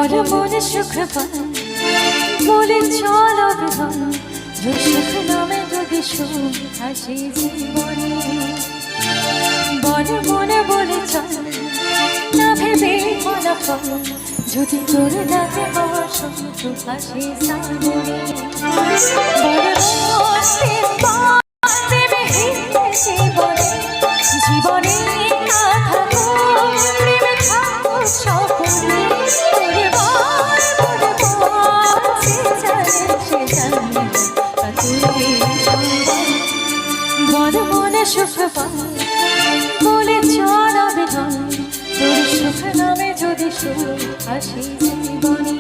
বড় মনে সুখ পায় বলে চলো বিধান সুখ নামে যদি সুখ হাসি জীবনে বড় মনে বলে চল না ভেবে ফলাফল যদি তোর ডাকে হওয়ার সুখ হাসি সামনে জীবনে না থাকো প্রেমে থাকো সকলে বড় মনে সুখ পায় বলে চল বিধান তোর সুখ নামে যদি সুখ হাসি জীবনে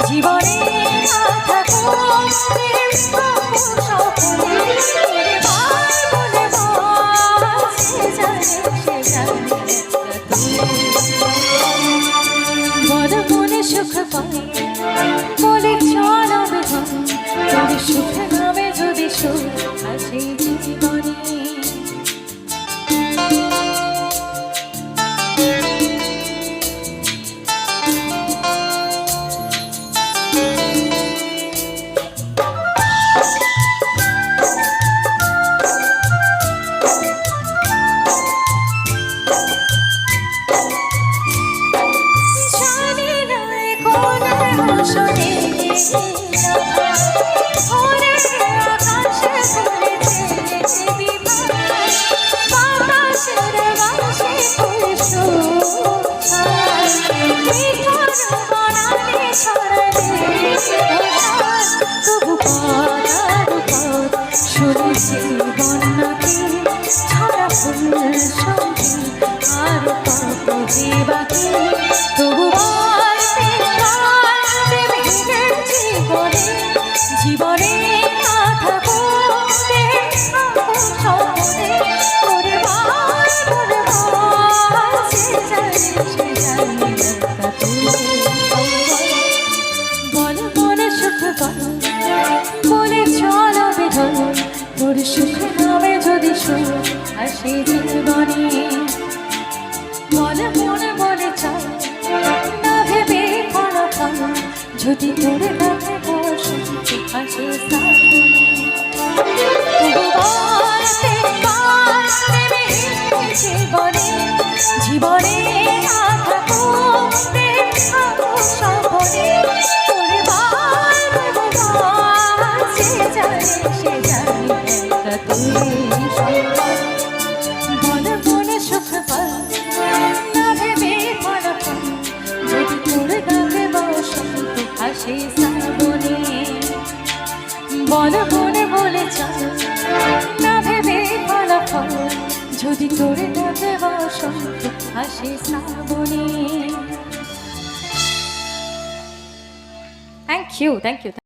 জীবনে না থাকো প্রেম সকলে বলে সে জানে বড় মনে সুখ পায় বলে চলো বিধান তোর সুখ নামে যদি সুখ হাসি জীবনে জীবনে না থাকো বল মনে সুখ বলে চলো বিধান তোর সুখ নামে যদি সুখ হাসি জীবনে বল মনে বলে চল না ভেবে ফলাফল যদি তোর ডাকে বসে হাসি জীবনে জীবনে না থাকো সকলে সে জানে বল মনে সুখ পায় না ভেবে ফলাফল যদি তোর ডাকে বসে হাসি শ্রাবণে বল মনে বলে চল না ভেবে ফলাফল যদি তোর ডাকে বসে হাসি শ্রাবণে। Thank you.